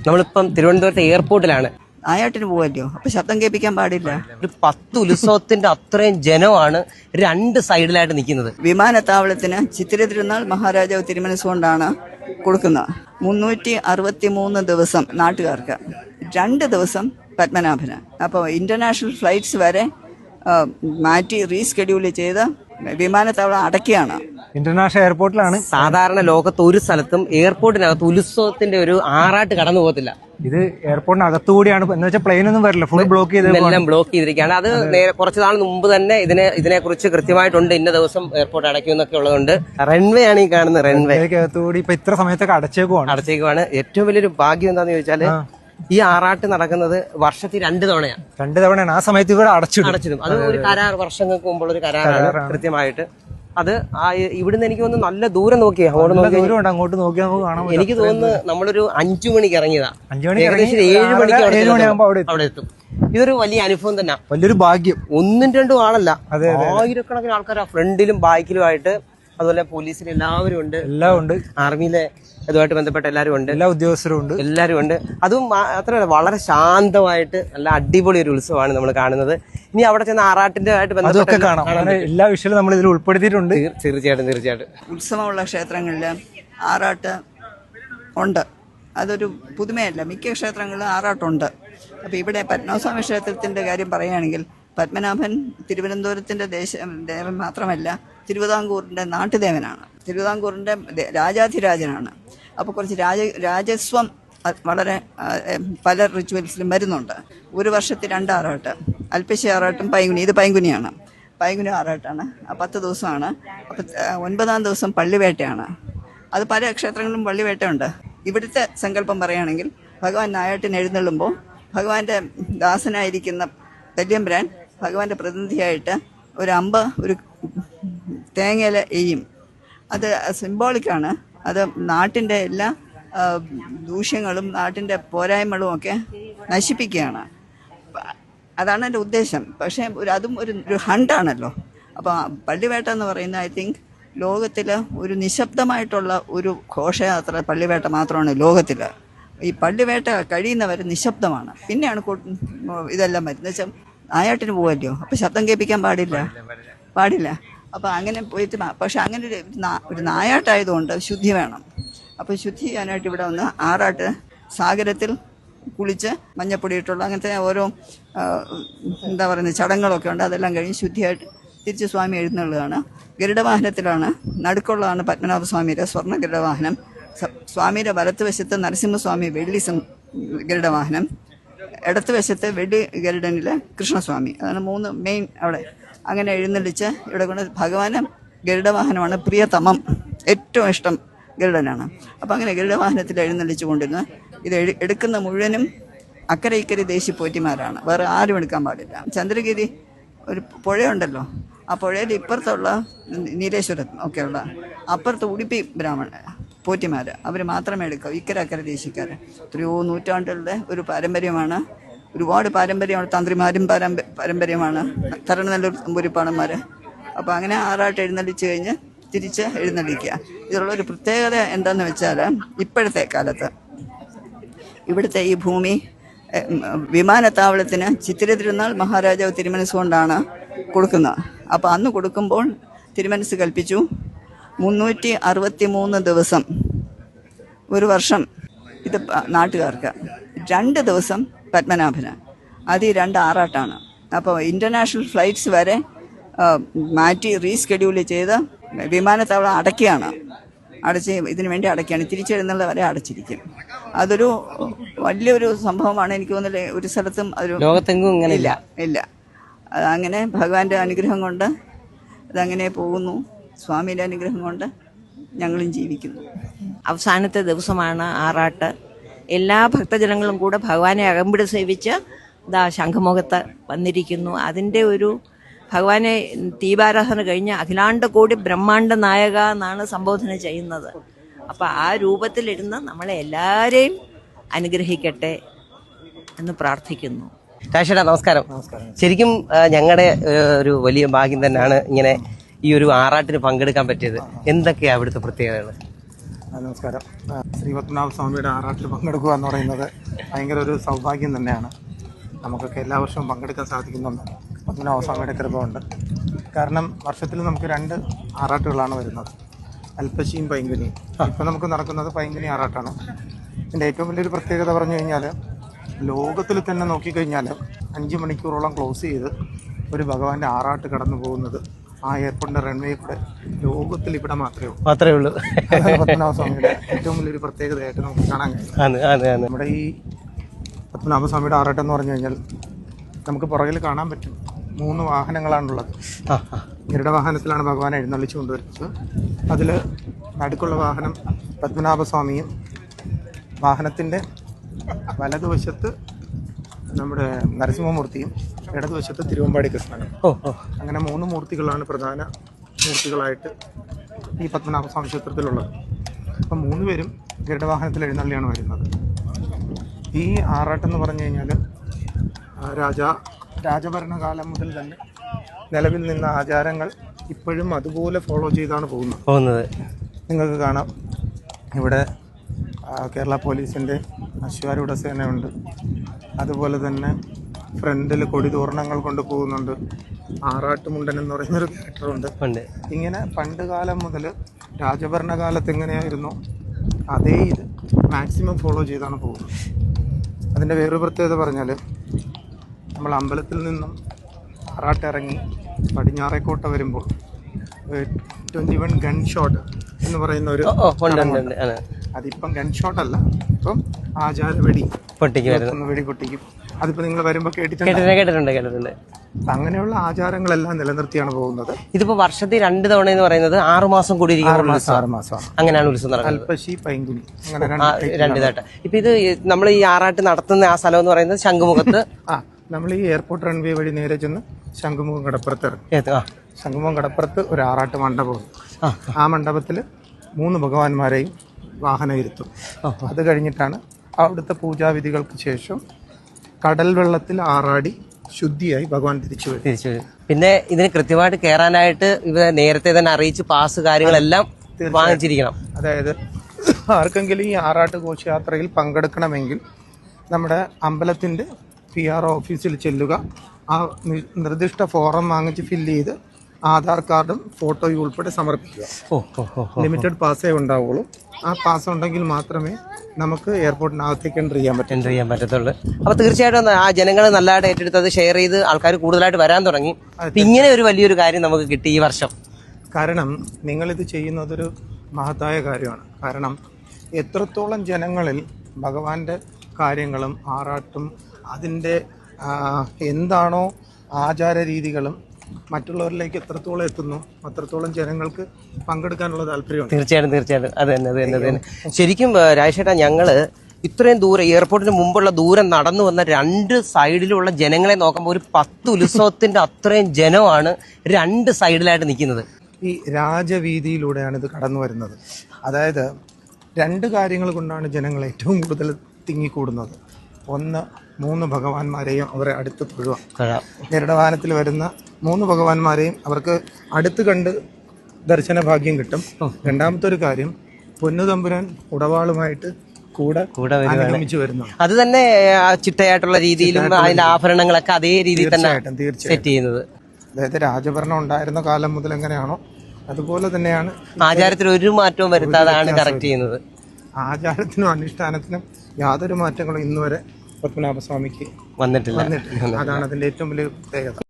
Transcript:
നമ്മളിപ്പം തിരുവനന്തപുരത്ത് എയർപോർട്ടിലാണ്. ആയാട്ടിന് പോവല്ലോ, അപ്പൊ ശബ്ദം കേൾപ്പിക്കാൻ പാടില്ല. ഒരു 10 ഉത്സവത്തിന്റെ അത്രയും ജനമാണ് രണ്ട് സൈഡിലായിട്ട് നിൽക്കുന്നത്. വിമാനത്താവളത്തിന് ചിത്തിര തിരുനാൾ മഹാരാജാവ് തിരുമനസ്സുകൊണ്ടാണ് കൊടുക്കുന്നത്. 363 ദിവസം നാട്ടുകാർക്ക്, 2 ദിവസം പത്മനാഭന്. അപ്പോൾ ഇന്റർനാഷണൽ ഫ്ലൈറ്റ്സ് വരെ മാറ്റി റീസ്കെഡ്യൂൾ ചെയ്ത് വിമാനത്താവളം അടയ്ക്കുകയാണ്. ഇന്റർനാഷണൽ എയർപോർട്ടിലാണ്. സാധാരണ ലോകത്ത് ഒരു സ്ഥലത്തും എയർപോർട്ടിനകത്ത് ഉത്സവത്തിന്റെ ഒരു ആറാട്ട് കടന്നു പോകത്തില്ല. ഇത് എയർപോർട്ടിനകത്തുകൂടിയാണ്, എന്ന് വെച്ചാൽ പ്ലെയിൻ ഒന്നും വരില്ല, ഫുൾ ബ്ലോക്ക് ചെയ്തിരിക്കുകയാണ്. അത് കുറച്ച് നാൾ മുമ്പ് തന്നെ ഇതിനെ കുറിച്ച് കൃത്യമായിട്ടുണ്ട്. ഇന്ന ദിവസം എയർപോർട്ട് അടയ്ക്കുന്നൊക്കെ ഉള്ളതുകൊണ്ട് റൺവേ ആണ് ഈ കാണുന്നത്. റൺവേ ഇപ്പൊ ഇത്ര സമയത്തൊക്കെ അടച്ചേക്കുവാണ്. ഏറ്റവും വലിയൊരു ഭാഗ്യം എന്താന്ന് ചോദിച്ചാല് ഈ ആറാട്ട് നടക്കുന്നത് വർഷത്തിൽ 2 തവണയാണ്. ആ സമയത്ത് ഇവിടെ അടച്ചിടും. അത് ഒരു കരാർ, വർഷങ്ങൾക്ക് മുമ്പുള്ള ഒരു കരാറാണ് കൃത്യമായിട്ട്. അത് ഇവിടുന്ന് എനിക്ക് തോന്നുന്നു നല്ല ദൂരം നോക്കിയാ അങ്ങോട്ട് നോക്കിയാൽ കാണാം. എനിക്ക് തോന്നുന്നു നമ്മളൊരു 5 മണിക്ക് ഇറങ്ങിയതാ, ഏകദേശം 7 മണിക്ക് അവിടെ എത്തും. ഇതൊരു വലിയ അനുഭവം തന്നെ, വലിയൊരു ഭാഗ്യം. 1ഉം 2ഉം ആളല്ല, ആയിരക്കണക്കിന് ആൾക്കാർ ഫ്രണ്ടിലും ബാക്കിലുമായിട്ട്. അതുപോലെ പോലീസിൽ എല്ലാവരും ഉണ്ട്, ആർമിയിലെ ഇതുമായിട്ട് ബന്ധപ്പെട്ട എല്ലാവരും ഉണ്ട്, എല്ലാ ഉദ്യോഗസ്ഥരും ഉണ്ട്. അതും മാത്രമല്ല, വളരെ ശാന്തമായിട്ട് നല്ല അടിപൊളി ഒരു ഉത്സവമാണ് നമ്മൾ കാണുന്നത്. ഇനി അവിടെ ചെന്ന് ആറാട്ടിന്റെ ആയിട്ട് ബന്ധപ്പെട്ട എല്ലാ വിഷയവും നമ്മൾ ഇതിൽ ഉൾപ്പെടുത്തിയിട്ടുണ്ട്. തീർച്ചയായിട്ടും ഉത്സവമുള്ള ക്ഷേത്രങ്ങളിൽ ആറാട്ട് ഉണ്ട്. അതൊരു പുതുമയല്ല, മിക്ക ക്ഷേത്രങ്ങളിലും ആറാട്ടുണ്ട്. അപ്പോൾ ഇവിടെ പത്മനാഭസ്വാമി ക്ഷേത്രത്തിന്റെ കാര്യം പറയുകയാണെങ്കിൽ, പത്മനാഭൻ തിരുവനന്തപുരത്തിന്റെ ദേവൻ മാത്രമല്ല, തിരുവിതാംകൂറിന്റെ നാട്ടുദേവനാണ്, തിരുവിതാംകൂറിന്റെ രാജാധിരാജനാണ്. അപ്പോൾ കുറച്ച് രാജസ്വം വളരെ പല റിച്വൽസിലും വരുന്നുണ്ട്. ഒരു വർഷത്തിൽ 2 ആറാട്ട്, അൽപ്പശി ആറാട്ടും പൈങ്കുനി. ഇത് പൈങ്കുനിയാണ്, പൈങ്കുനി ആറാട്ടാണ്. 10 ദിവസമാണ്. അപ്പം 9ാം ദിവസം പള്ളിവേട്ടയാണ്. അത് പല ക്ഷേത്രങ്ങളിലും പള്ളിവേട്ടയുണ്ട്. ഇവിടുത്തെ സങ്കല്പം പറയുകയാണെങ്കിൽ, ഭഗവാൻ നായാട്ടിന് എഴുന്നള്ളുമ്പോൾ ഭഗവാന്റെ ദാസനായിരിക്കുന്ന വല്യമ്പരാൻ ഭഗവാന്റെ പ്രതിനിധിയായിട്ട് ഒരു അമ്പ് ഒരു തേങ്ങയില എയ്യും. അത് സിംബോളിക്കാണ്. അത് നാട്ടിൻ്റെ എല്ലാ ദൂഷ്യങ്ങളും നാട്ടിൻ്റെ പോരായ്മകളും ഒക്കെ നശിപ്പിക്കുകയാണ്. അതാണ് എൻ്റെ ഉദ്ദേശം. പക്ഷേ അതും ഒരു ഹണ്ടാണല്ലോ. അപ്പോൾ പള്ളിവേട്ട എന്ന് പറയുന്നത് ഐ തിങ്ക് ലോകത്തിൽ ഒരു നിശബ്ദമായിട്ടുള്ള ഒരു ഘോഷയാത്ര പള്ളിവേട്ട മാത്രമാണ് ലോകത്തിൽ. ഈ പള്ളിവേട്ട കഴിയുന്നവർ നിശബ്ദമാണ്. പിന്നെയാണ് ഇതെല്ലാം വരുന്നത്. വെച്ചാൽ നായാട്ടിന് പോവല്ലോ, അപ്പോൾ ശബ്ദം കേൾപ്പിക്കാൻ പാടില്ല. അപ്പോൾ അങ്ങനെ പോയിട്ട്, പക്ഷെ അങ്ങനെ ഒരു നായാട്ടായതുകൊണ്ട് ശുദ്ധി വേണം. അപ്പോൾ ശുദ്ധി ചെയ്യാനായിട്ട് ഇവിടെ വന്ന് ആറാട്ട് സാഗരത്തിൽ കുളിച്ച് മഞ്ഞപ്പൊടിയിട്ടുള്ള അങ്ങനത്തെ ഓരോ എന്താ പറയുന്നത് ചടങ്ങുകളൊക്കെ ഉണ്ട്. അതെല്ലാം കഴിഞ്ഞ് ശുദ്ധിയായിട്ട് തിരിച്ച് സ്വാമി എഴുന്നള്ളുകയാണ്. ഗരുഡവാഹനത്തിലാണ്. നടുക്കുള്ളതാണ് പത്മനാഭസ്വാമിയുടെ സ്വർണ്ണ ഗരുഡവാഹനം. സ്വാമിയുടെ വലത്തുവശത്ത് നരസിംഹസ്വാമി വെള്ളി ഗരുഡവാഹനം, ഇടത്ത് വശത്ത് വെള്ളി ഗരുഡനിലെ കൃഷ്ണസ്വാമി. അതാണ് 3 മെയിൻ അവിടെ. അങ്ങനെ എഴുന്നള്ളിച്ച് ഇവിടെ കൊണ്ട് ഭഗവാന് ഗരുഡവാഹനമാണ് പ്രിയതമം, ഏറ്റവും ഇഷ്ടം ഗരുഡനാണ്. അപ്പം അങ്ങനെ ഗരുഡവാഹനത്തിൽ എഴുന്നള്ളിച്ചു കൊണ്ടിരുന്ന് ഇത് എടുക്കുന്ന മുഴുവനും അക്കരെ ഇക്കരെ ദേശി പോറ്റിമാരാണ്, വേറെ ആരും എടുക്കാൻ പാടില്ല. ചന്ദ്രഗിരി ഒരു പുഴയുണ്ടല്ലോ, ആ പുഴയിൽ ഇപ്പുറത്തുള്ള നീലേശ്വരം ഒക്കെയുള്ള അപ്പുറത്ത് ഉടുപ്പി പോറ്റിമാർ, അവർ മാത്രമേ എടുക്കൂ. ഇക്കരെ അക്കരെ ദേശിക്കാർ. എത്രയോ നൂറ്റാണ്ടുകളുടെ ഒരു പാരമ്പര്യമാണ്. ഒരുപാട് പാരമ്പര്യമാണ്. തന്ത്രിമാരും പാരമ്പര്യമാണ്. തരണനല്ലൂർ തമ്പൂരിപ്പാണന്മാർ. അപ്പോൾ അങ്ങനെ ആറാട്ട് എഴുന്നള്ളിച്ച് കഴിഞ്ഞ് തിരിച്ച് എഴുന്നള്ളിക്കുക. ഇതിലുള്ളൊരു പ്രത്യേകത എന്താണെന്ന് വെച്ചാൽ, ഇപ്പോഴത്തെ കാലത്ത് ഇവിടുത്തെ ഈ ഭൂമി വിമാനത്താവളത്തിന് ചിത്തിര തിരുനാൾ മഹാരാജാവ് തിരുമനസ്സുകൊണ്ടാണ് കൊടുക്കുന്നത്. അപ്പോൾ അന്ന് കൊടുക്കുമ്പോൾ തിരുമനസ് കൽപ്പിച്ചു 363 ദിവസം, ഒരു വർഷം ഇത് നാട്ടുകാർക്ക്, 2 ദിവസം പത്മനാഭന്. അത് 2 ആറാട്ടാണ്. അപ്പോൾ ഇൻ്റർനാഷണൽ ഫ്ലൈറ്റ്സ് വരെ മാറ്റി റീസ്കെഡ്യൂൾ ചെയ്ത് വിമാനത്താവളം അടയ്ക്കുകയാണ്. ഇതിനു വേണ്ടി അടയ്ക്കുകയാണ്. തിരിച്ചെഴുന്നുള്ള വരെ അടച്ചിരിക്കും. അതൊരു വലിയൊരു സംഭവമാണ്. എനിക്ക് തോന്നുന്നില്ല ഒരു സ്ഥലത്തും അതൊരു ലോകത്തെങ്ങും ഇല്ല. അങ്ങനെ ഭഗവാന്റെ അനുഗ്രഹം കൊണ്ട് അതങ്ങനെ പോകുന്നു. സ്വാമിയുടെ അനുഗ്രഹം കൊണ്ട് ഞങ്ങളും ജീവിക്കുന്നു. അവസാനത്തെ ദിവസമാണ് ആറാട്ട്. എല്ലാ ഭക്തജനങ്ങളും കൂടെ ഭഗവാനെ അകമ്പിട് സേവിച്ച് ശംഖുമുഖത്ത് വന്നിരിക്കുന്നു. അതിൻ്റെ ഒരു ഭഗവാനെ ദീപാരാധന കഴിഞ്ഞ് അഖിലാണ്ട കോടി ബ്രഹ്മാണ്ട നായക എന്നാണ് സംബോധന ചെയ്യുന്നത്. അപ്പം ആ രൂപത്തിലിരുന്ന് നമ്മളെ എല്ലാവരെയും അനുഗ്രഹിക്കട്ടെ എന്ന് പ്രാർത്ഥിക്കുന്നു. രാജേട്ടാ നമസ്കാരം. ശരിക്കും ഞങ്ങളുടെ ഒരു വലിയ ഭാഗ്യം തന്നെയാണ് ഇങ്ങനെ ഈ ഒരു ആറാട്ടിന് പങ്കെടുക്കാൻ പറ്റിയത്. എന്തൊക്കെയാണ് അവിടുത്തെ പ്രത്യേകതകൾ? നമസ്കാരം. ശ്രീ പത്മനാഭ സ്വാമിയുടെ ആറാട്ടിൽ പങ്കെടുക്കുക എന്ന് പറയുന്നത് ഭയങ്കര ഒരു സൗഭാഗ്യം തന്നെയാണ്. നമുക്കൊക്കെ എല്ലാ വർഷവും പങ്കെടുക്കാൻ സാധിക്കുന്നുണ്ട്. പത്മനാഭ സ്വാമിയുടെ കൃപ കൊണ്ട്. കാരണം വർഷത്തിൽ നമുക്ക് 2 ആറാട്ടുകളാണ് വരുന്നത്, അൽപ്പശിയും പൈങ്കുനിയും. ഇപ്പം നമുക്ക് നടക്കുന്നത് പൈങ്കുനി ആറാട്ടാണ്. ഇതിൻ്റെ ഏറ്റവും വലിയൊരു പ്രത്യേകത പറഞ്ഞു കഴിഞ്ഞാൽ, ലോകത്തിൽ തന്നെ നോക്കിക്കഴിഞ്ഞാൽ 5 മണിക്കൂറോളം ക്ലോസ് ചെയ്ത് ഒരു ഭഗവാന്റെ ആറാട്ട് കടന്നു പോകുന്നത് ആ എയർപോർട്ടിൻ്റെ റൺവേ കൂടെ ലോകത്തിൽ ഇവിടെ മാത്രമേ ഉള്ളൂ. പത്മനാഭ സ്വാമിയുടെ ഏറ്റവും വലിയൊരു പ്രത്യേകതയായിട്ട് നമുക്ക് കാണാൻ കഴിയും. നമ്മുടെ ഈ പത്മനാഭ സ്വാമിയുടെ ആറാട്ടം എന്ന് പറഞ്ഞു കഴിഞ്ഞാൽ നമുക്ക് പുറകിൽ കാണാൻ പറ്റും 3 വാഹനങ്ങളാണുള്ളത്. ഗരുഡ വാഹനത്തിലാണ് ഭഗവാൻ എഴുന്നള്ളിച്ചു കൊണ്ടുവരുന്നത്. അതിൽ നടുക്കുള്ള വാഹനം പത്മനാഭസ്വാമിയും, വാഹനത്തിൻ്റെ വലതുവശത്ത് നമ്മുടെ നരസിംഹമൂർത്തിയും, ഇടതുവശത്ത് തിരുവമ്പാടി കൃഷ്ണനും. അങ്ങനെ 3 മൂർത്തികളാണ് പ്രധാന മൂർത്തികളായിട്ട് ഈ പത്മനാഭസ്വാമി ക്ഷേത്രത്തിലുള്ളത്. അപ്പം 3 പേരും ഗരുഡവാഹനത്തിൽ എഴുന്നള്ളിയാണ് വരുന്നത്. ഈ ആറാട്ടെന്ന് പറഞ്ഞു കഴിഞ്ഞാൽ രാജഭരണകാലം മുതൽ തന്നെ നിലവിൽ നിന്ന ആചാരങ്ങൾ ഇപ്പോഴും അതുപോലെ ഫോളോ ചെയ്താണ് പോകുന്നത്. നിങ്ങൾക്ക് കാണാം, ഇവിടെ കേരള പോലീസിൻ്റെ അശ്വാരൂഢ സേനയുണ്ട്. അതുപോലെ തന്നെ ഫ്രണ്ടിൽ കൊടി തോരണങ്ങൾ കൊണ്ട് പോകുന്നുണ്ട്. ആറാട്ടുമുണ്ടൻ എന്ന് പറയുന്നൊരു ക്യാരക്ടറുണ്ട്. ഇങ്ങനെ പണ്ട് കാലം മുതൽ രാജഭരണകാലത്ത് എങ്ങനെയായിരുന്നു അതേ ഇത് മാക്സിമം ഫോളോ ചെയ്താണ് പോകുന്നത്. അതിൻ്റെ വേറൊരു പ്രത്യേകത പറഞ്ഞാൽ, നമ്മൾ അമ്പലത്തിൽ നിന്നും ആറാട്ടിറങ്ങി പടിഞ്ഞാറേക്കോട്ട വരുമ്പോൾ 21 ഗൺ ഷോട്ട് എന്ന് പറയുന്ന ഒരു അതിപ്പം ഗൺ ഷോട്ട് അല്ല, ഇപ്പം ആചാര വെടി പൊട്ടിക്കും. അതിപ്പോ നിങ്ങൾ വരുമ്പോ കേട്ടിട്ടുണ്ട്. അങ്ങനെയുള്ള ആചാരങ്ങളെല്ലാം നിലനിർത്തിയാണ് പോകുന്നത്. ഇതിപ്പോ വർഷത്തിൽ 2 തവണ എന്ന് പറയുന്നത് 6 മാസം കൂടി 6 മാസം അങ്ങനെയാണ് ഉത്സവം നടക്കുന്നത്. അൽപ്പശി പൈങ്കുനി അങ്ങനെ 2 ഇതായിട്ട്. ഇപ്പൊ ഇത് നമ്മൾ ഈ ആറാട്ട് നടത്തുന്ന ആ സ്ഥലം എന്ന് പറയുന്നത് ശംഖുമുഖത്ത്. നമ്മൾ ഈ എയർപോർട്ട് റൺവേ വഴി നേരെ ചെന്ന് ശംഖുമുഖം കടപ്പുറത്ത് ഇറങ്ങി. ശംഖുമുഖം കടപ്പുറത്ത് ഒരു ആറാട്ട് മണ്ഡപം. ആ മണ്ഡപത്തിൽ 3 ഭഗവാന്മാരെയും വാഹനം ഇരുത്തും. അത് കഴിഞ്ഞിട്ടാണ് അവിടുത്തെ പൂജാവിധികൾക്ക് ശേഷം കടൽ വെള്ളത്തിൽ ആറാടി ശുദ്ധിയായി ഭഗവാൻ തിരിച്ചു വരും. പിന്നെ ഇതിന് കൃത്യമായിട്ട് കയറാനായിട്ട് ഇവ നേരത്തെ തന്നെ അറിയിച്ച് പാസ് കാര്യങ്ങളെല്ലാം വാങ്ങിച്ചിരിക്കണം. അതായത് ആർക്കെങ്കിലും ഈ ആറാട്ട് ഘോഷയാത്രയിൽ പങ്കെടുക്കണമെങ്കിൽ നമ്മുടെ അമ്പലത്തിൻ്റെ PR ഓഫീസിൽ ചെല്ലുക. ആ നിർദ്ദിഷ്ട ഫോറം വാങ്ങിച്ച് ഫില്ല് ചെയ്ത് ആധാർ കാർഡും ഫോട്ടോയും ഉൾപ്പെടെ സമർപ്പിക്കുക. ലിമിറ്റഡ് പാസ്സേ ഉണ്ടാവുള്ളൂ. ആ പാസ് ഉണ്ടെങ്കിൽ മാത്രമേ നമുക്ക് എയർപോർട്ടിനകത്തേക്ക് എൻ്റർ ചെയ്യാൻ പറ്റത്തുള്ളൂ. അപ്പോൾ തീർച്ചയായിട്ടും ആ ജനങ്ങൾ നല്ലതായിട്ട് ഏറ്റെടുത്തത് ഷെയർ ചെയ്ത് ആൾക്കാർ കൂടുതലായിട്ട് വരാൻ തുടങ്ങി. ഇങ്ങനെ ഒരു വലിയൊരു കാര്യം നമുക്ക് കിട്ടി ഈ വർഷം. കാരണം നിങ്ങളിത് ചെയ്യുന്നതൊരു മഹത്തായ കാര്യമാണ്. കാരണം എത്രത്തോളം ജനങ്ങളിൽ ഭഗവാന്റെ കാര്യങ്ങളും ആറാട്ടും അതിൻ്റെ എന്താണോ ആചാര രീതികളും മറ്റുള്ളവരിലേക്ക് എത്രത്തോളം എത്തുന്നു അത്രത്തോളം ജനങ്ങൾക്ക് പങ്കെടുക്കാനുള്ള താല്പര്യമുണ്ട്. തീർച്ചയായിട്ടും അത് തന്നെ. ശരിക്കും രാജേഷേട്ടാ, ഞങ്ങള് ഇത്രയും ദൂരം എയർപോർട്ടിന് മുമ്പുള്ള ദൂരം നടന്നു വന്ന 2 സൈഡിലുള്ള ജനങ്ങളെ നോക്കുമ്പോൾ ഒരു 10 ഉത്സവത്തിന്റെ അത്രയും ജനമാണ് 2 സൈഡിലായിട്ട് നിൽക്കുന്നത്. ഈ രാജവീതിയിലൂടെയാണ് ഇത് കടന്നു വരുന്നത്. അതായത് 2 കാര്യങ്ങൾ കൊണ്ടാണ് ജനങ്ങൾ ഏറ്റവും കൂടുതൽ തിങ്ങിക്കൂടുന്നത്. ഒന്ന്, 3 ഭഗവാന്മാരെയും അവരെ അടുത്ത് തൊഴുക. ഗരുഡവാഹനത്തിൽ വരുന്ന 3 ഭഗവാന്മാരെയും അവർക്ക് അടുത്ത് കണ്ട് ദർശന ഭാഗ്യം കിട്ടും. രണ്ടാമത്തെ ഒരു കാര്യം, പൊന്നുതമ്പുരാൻ ഉടവാളുമായിട്ട് കൂടെ അനുഗമിച്ചു വരുന്നു. അത് തന്നെ ചിട്ടയായിട്ടുള്ള രീതിയിലും അതിന്റെ ആഭരണങ്ങളൊക്കെ അതേ രീതിയിൽ തന്നെ സെറ്റ് ചെയ്യുന്നത്. അതായത് രാജഭരണം ഉണ്ടായിരുന്ന കാലം മുതൽ എങ്ങനെയാണോ അതുപോലെ തന്നെയാണ്. ആചാരത്തിൽ ഒരു മാറ്റവും വരുത്താതാണ് കറക്റ്റ് ചെയ്യുന്നത്. ആചാരത്തിനും അനുഷ്ഠാനത്തിനും യാതൊരു മാറ്റങ്ങളും ഇന്നുവരെ പത്മനാഭസ്വാമിക്ക് വന്നിട്ടില്ല. അതാണ് അതിന്റെ ഏറ്റവും വലിയ പ്രത്യേകത.